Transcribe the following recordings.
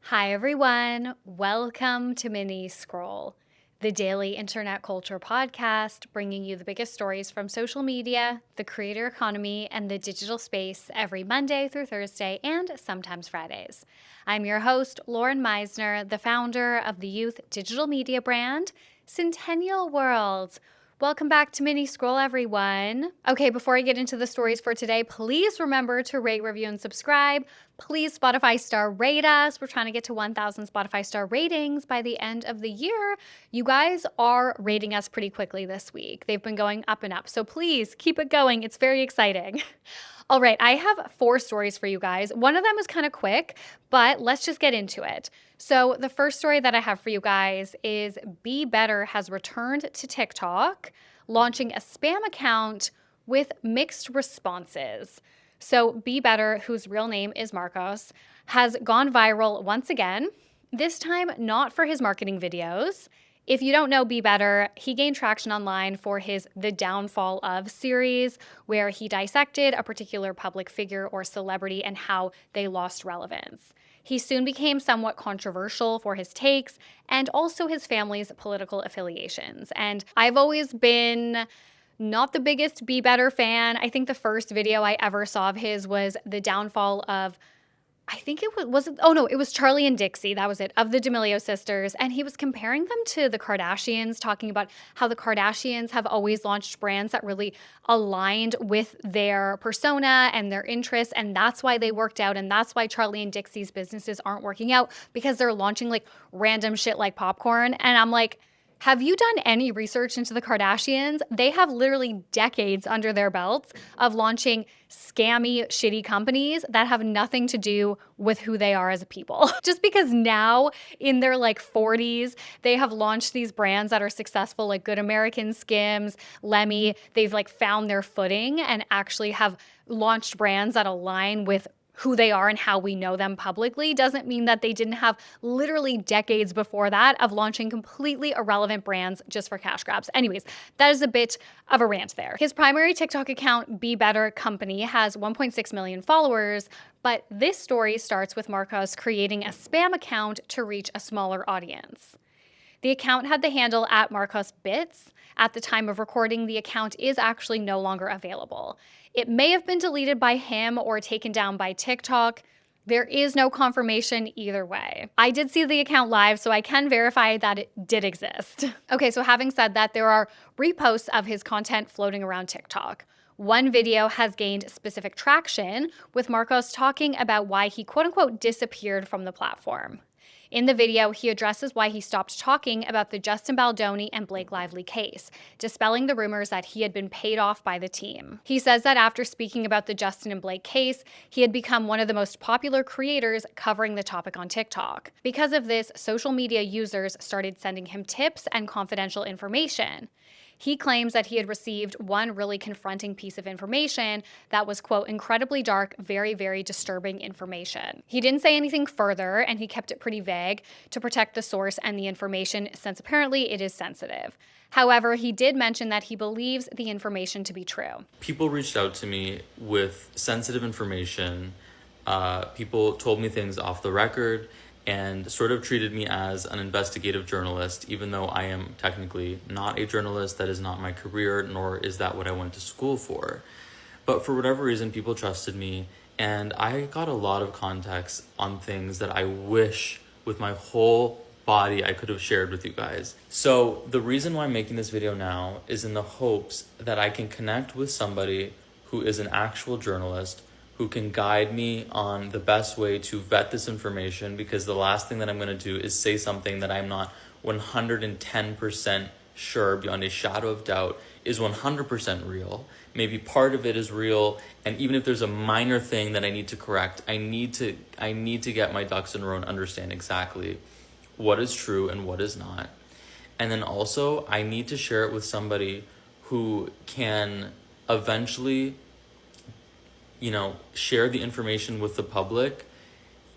Hi, everyone. Welcome to Mini Scroll, the daily internet culture podcast bringing you the biggest stories from social media, the creator economy, and the digital space every Monday through Thursday and sometimes Fridays. I'm your host, Lauren Meisner, the founder of the youth digital media brand, Centennial World. Welcome back to Mini Scroll, everyone. Okay, before I get into the stories for today, please remember to rate, review, and subscribe. Please Spotify star rate us. We're trying to get to 1,000 Spotify star ratings by the end of the year. You guys are rating us pretty quickly this week. They've been going up and up. So please keep it going. It's very exciting. All right, I have 4 stories for you guys. One of them is kind of quick, but let's just get into it. So the first story that I have for you guys is Be Better has returned to TikTok, launching a spam account with mixed responses. So Be Better, whose real name is Marcos, has gone viral once again, this time not for his marketing videos. If you don't know Be Better, he gained traction online for his The Downfall of series, where he dissected a particular public figure or celebrity and how they lost relevance. He soon became somewhat controversial for his takes and also his family's political affiliations. And I've always been not the biggest Be Better fan. I think the first video I ever saw of his was The Downfall of it was Charlie and Dixie, that was it, of the D'Amelio sisters, and he was comparing them to the Kardashians, talking about how the Kardashians have always launched brands that really aligned with their persona and their interests, and that's why they worked out, and that's why Charlie and Dixie's businesses aren't working out, because they're launching like random shit like popcorn, and I'm like, have you done any research into the Kardashians? They have literally decades under their belts of launching scammy, shitty companies that have nothing to do with who they are as a people. Just because now in their like 40s, they have launched these brands that are successful, like Good American Skims, Lemmy, they've like found their footing and actually have launched brands that align with who they are and how we know them publicly doesn't mean that they didn't have literally decades before that of launching completely irrelevant brands just for cash grabs. Anyways, that is a bit of a rant there. His primary TikTok account, Be Better Company, has 1.6 million followers, but this story starts with Marcos creating a spam account to reach a smaller audience. The account had the handle at Marcos Bits. At the time of recording, the account is actually no longer available. It may have been deleted by him or taken down by TikTok. There is no confirmation either way. I did see the account live, so I can verify that it did exist. Okay, so having said that, there are reposts of his content floating around TikTok. One video has gained specific traction, with Marcos talking about why he quote-unquote disappeared from the platform. In the video, he addresses why he stopped talking about the Justin Baldoni and Blake Lively case, dispelling the rumors that he had been paid off by the team. He says that after speaking about the Justin and Blake case, he had become one of the most popular creators covering the topic on TikTok. Because of this, social media users started sending him tips and confidential information. He claims that he had received one really confronting piece of information that was, quote, incredibly dark, very, very disturbing information. He didn't say anything further, and he kept it pretty vague to protect the source and the information, since apparently it is sensitive. However, he did mention that he believes the information to be true. People reached out to me with sensitive information. People told me things off the record and sort of treated me as an investigative journalist, even though I am technically not a journalist. That is not my career, nor is that what I went to school for. But for whatever reason, people trusted me, and I got a lot of context on things that I wish with my whole body I could have shared with you guys. So the reason why I'm making this video now is in the hopes that I can connect with somebody who is an actual journalist, who can guide me on the best way to vet this information, because the last thing that I'm going to do is say something that I'm not 110% sure, beyond a shadow of doubt, is 100% real. Maybe part of it is real, and even if there's a minor thing that I need to correct, I need to get my ducks in a row and understand exactly what is true and what is not. And then also, I need to share it with somebody who can eventually share the information with the public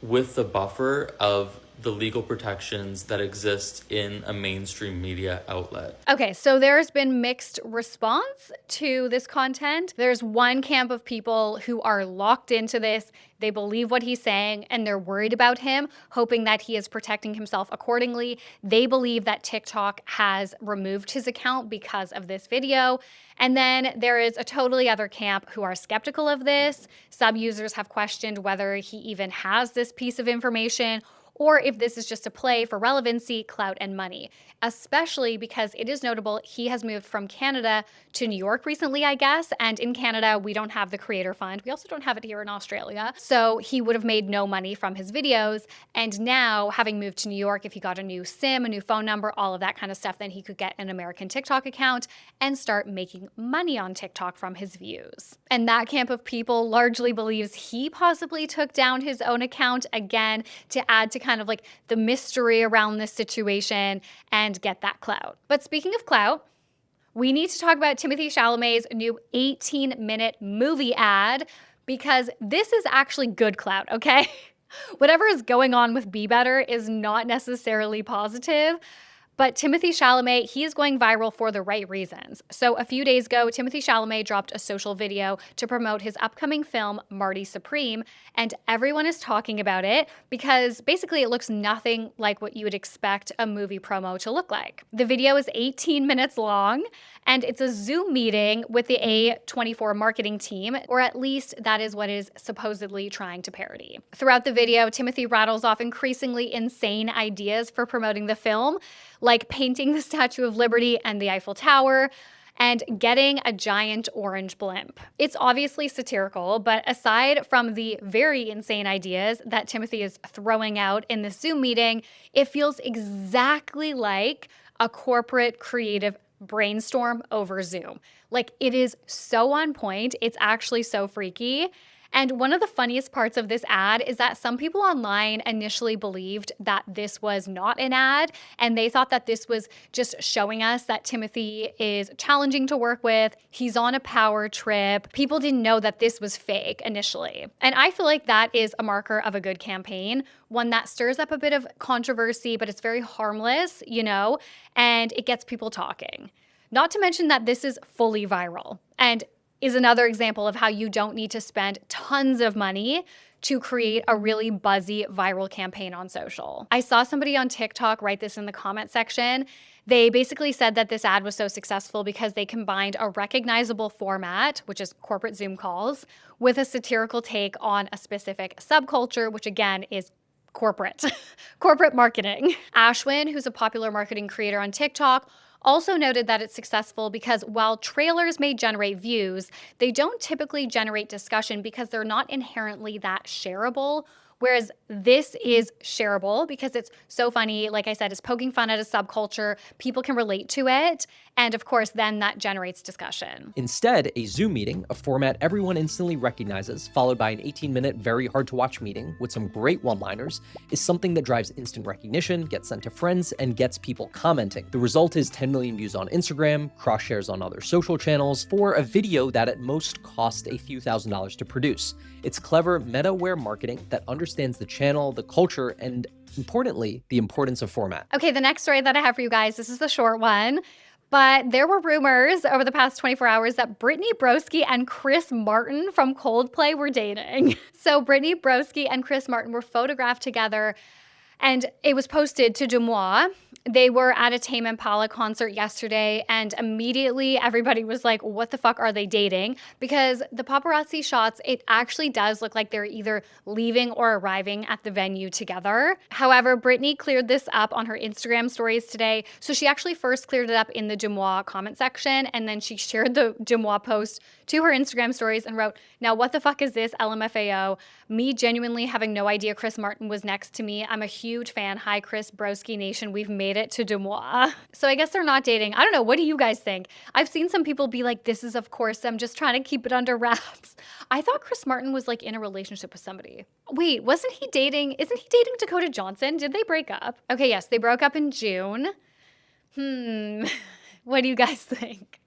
with the buffer of the legal protections that exist in a mainstream media outlet. Okay, so there's been mixed response to this content. There's one camp of people who are locked into this. They believe what he's saying and they're worried about him, hoping that he is protecting himself accordingly. They believe that TikTok has removed his account because of this video. And then there is a totally other camp who are skeptical of this. Some users have questioned whether he even has this piece of information, or if this is just a play for relevancy, clout, and money, especially because it is notable he has moved from Canada to New York recently, I guess, and in Canada, we don't have the Creator Fund. We also don't have it here in Australia, so he would have made no money from his videos, and now, having moved to New York, if he got a new SIM, a new phone number, all of that kind of stuff, then he could get an American TikTok account and start making money on TikTok from his views. And that camp of people largely believes he possibly took down his own account, again, to add to kind of like the mystery around this situation and get that clout. But speaking of clout, we need to talk about Timothée Chalamet's new 18-minute movie ad, because this is actually good clout, okay? Whatever is going on with Be Better is not necessarily positive. But Timothée Chalamet, he is going viral for the right reasons. So a few days ago, Timothée Chalamet dropped a social video to promote his upcoming film, Marty Supreme, and everyone is talking about it because basically it looks nothing like what you would expect a movie promo to look like. The video is 18 minutes long, and it's a Zoom meeting with the A24 marketing team, or at least that is what it is supposedly trying to parody. Throughout the video, Timothée rattles off increasingly insane ideas for promoting the film, like painting the Statue of Liberty and the Eiffel Tower, and getting a giant orange blimp. It's obviously satirical, but aside from the very insane ideas that Timothée is throwing out in the Zoom meeting, it feels exactly like a corporate creative brainstorm over Zoom. Like, it is so on point. It's actually so freaky. And one of the funniest parts of this ad is that some people online initially believed that this was not an ad, and they thought that this was just showing us that Timothée is challenging to work with. He's on a power trip. People didn't know that this was fake initially. And I feel like that is a marker of a good campaign, one that stirs up a bit of controversy, but it's very harmless, and it gets people talking. Not to mention that this is fully viral. And is another example of how you don't need to spend tons of money to create a really buzzy viral campaign on social. I saw somebody on TikTok write this in the comment section. They basically said that this ad was so successful because they combined a recognizable format, which is corporate Zoom calls, with a satirical take on a specific subculture, which again is corporate marketing. Ashwin, who's a popular marketing creator on TikTok, also noted that it's successful because while trailers may generate views, they don't typically generate discussion because they're not inherently that shareable. Whereas this is shareable because it's so funny. Like I said, it's poking fun at a subculture. People can relate to it. And of course, then that generates discussion. Instead, a Zoom meeting, a format everyone instantly recognizes, followed by an 18-minute, very hard-to-watch meeting with some great one-liners, is something that drives instant recognition, gets sent to friends, and gets people commenting. The result is 10 million views on Instagram, cross-shares on other social channels, for a video that at most cost a few $1,000s to produce. It's clever, meta-aware marketing that understands the channel, the culture, and importantly, the importance of format. Okay, the next story that I have for you guys, this is the short one. But there were rumors over the past 24 hours that Brittany Broski and Chris Martin from Coldplay were dating. So Brittany Broski and Chris Martin were photographed together, and it was posted to Demois. They were at a Tame Impala concert yesterday, and immediately everybody was like, what the fuck are they dating? Because the paparazzi shots, it actually does look like they're either leaving or arriving at the venue together. However, Brittany cleared this up on her Instagram stories today. So she actually first cleared it up in the Demois comment section, and then she shared the Demois post to her Instagram stories and wrote, now what the fuck is this, LMFAO? Me genuinely having no idea Chris Martin was next to me. I'm a huge fan. Hi, Chris Broski Nation. We've made it to Demois. So I guess they're not dating. I don't know. What do you guys think? I've seen some people be like, this is of course, I'm just trying to keep it under wraps. I thought Chris Martin was like in a relationship with somebody. Wait, isn't he dating Dakota Johnson? Did they break up? Okay, yes, they broke up in June. What do you guys think?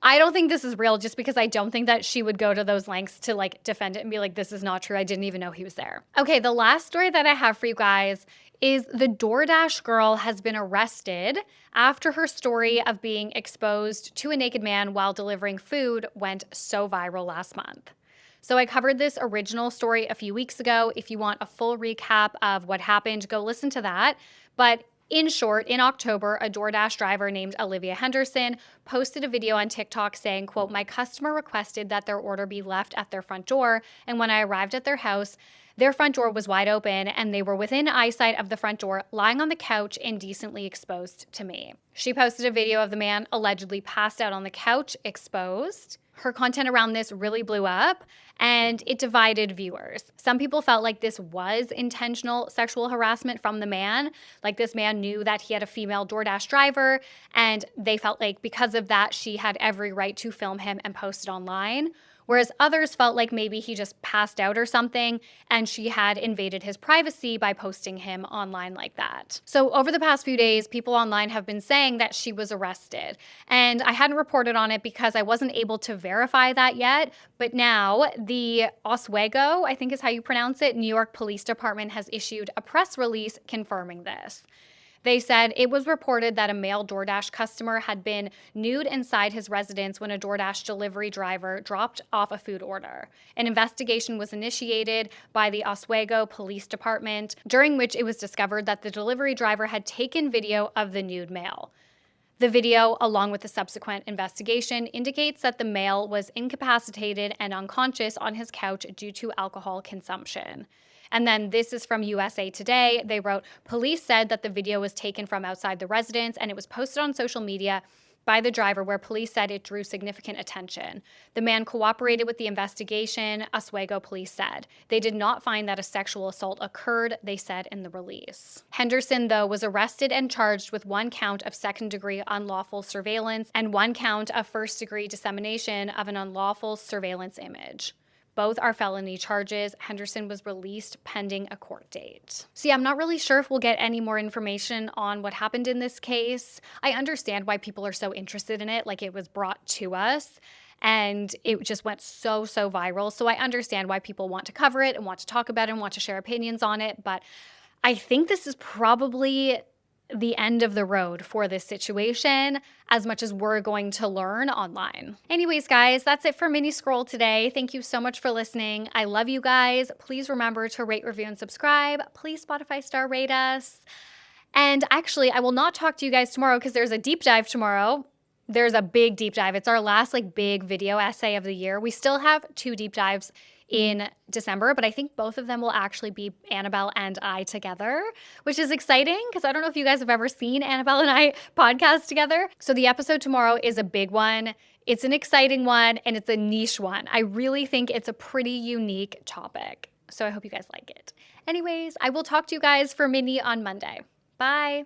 I don't think this is real just because I don't think that she would go to those lengths to like defend it and be like, this is not true. I didn't even know he was there. Okay, the last story that I have for you guys is the DoorDash girl has been arrested after her story of being exposed to a naked man while delivering food went so viral last month. So I covered this original story a few weeks ago. If you want a full recap of what happened, go listen to that. But in short, in October, a DoorDash driver named Olivia Henderson posted a video on TikTok saying, quote, "My customer requested that their order be left at their front door, and when I arrived at their house, their front door was wide open and they were within eyesight of the front door, lying on the couch indecently exposed to me." She posted a video of the man allegedly passed out on the couch, exposed. Her content around this really blew up and it divided viewers. Some people felt like this was intentional sexual harassment from the man. Like this man knew that he had a female DoorDash driver and they felt like because of that, she had every right to film him and post it online. Whereas others felt like maybe he just passed out or something and she had invaded his privacy by posting him online like that. So over the past few days, people online have been saying that she was arrested. And I hadn't reported on it because I wasn't able to verify that yet. But now the Oswego, I think is how you pronounce it, New York Police Department has issued a press release confirming this. They said it was reported that a male DoorDash customer had been nude inside his residence when a DoorDash delivery driver dropped off a food order. An investigation was initiated by the Oswego Police Department, during which it was discovered that the delivery driver had taken video of the nude male. The video, along with the subsequent investigation, indicates that the male was incapacitated and unconscious on his couch due to alcohol consumption. And then this is from USA Today. They wrote, "Police said that the video was taken from outside the residence and it was posted on social media by the driver, where police said it drew significant attention. The man cooperated with the investigation," Oswego police said. "They did not find that a sexual assault occurred," they said in the release. Henderson, though, was arrested and charged with 1 count of second-degree unlawful surveillance and 1 count of first-degree dissemination of an unlawful surveillance image. Both are felony charges. Henderson was released pending a court date. So yeah, I'm not really sure if we'll get any more information on what happened in this case. I understand why people are so interested in it. Like, it was brought to us and it just went so viral. So I understand why people want to cover it and want to talk about it and want to share opinions on it. But I think this is probably the end of the road for this situation, as much as we're going to learn online. Anyways, guys, that's it for Mini Scroll today. Thank you so much for listening. I love you guys. Please remember to rate, review, and subscribe. Please Spotify star rate us. And actually, I will not talk to you guys tomorrow because there's a deep dive tomorrow. There's a big deep dive. It's our last big video essay of the year. We still have 2 deep dives in December, but I think both of them will actually be Annabelle and I together, which is exciting because I don't know if you guys have ever seen Annabelle and I podcast together. So the episode tomorrow is a big one. It's an exciting one and it's a niche one. I really think it's a pretty unique topic. So I hope you guys like it. Anyways, I will talk to you guys for Mini on Monday. Bye.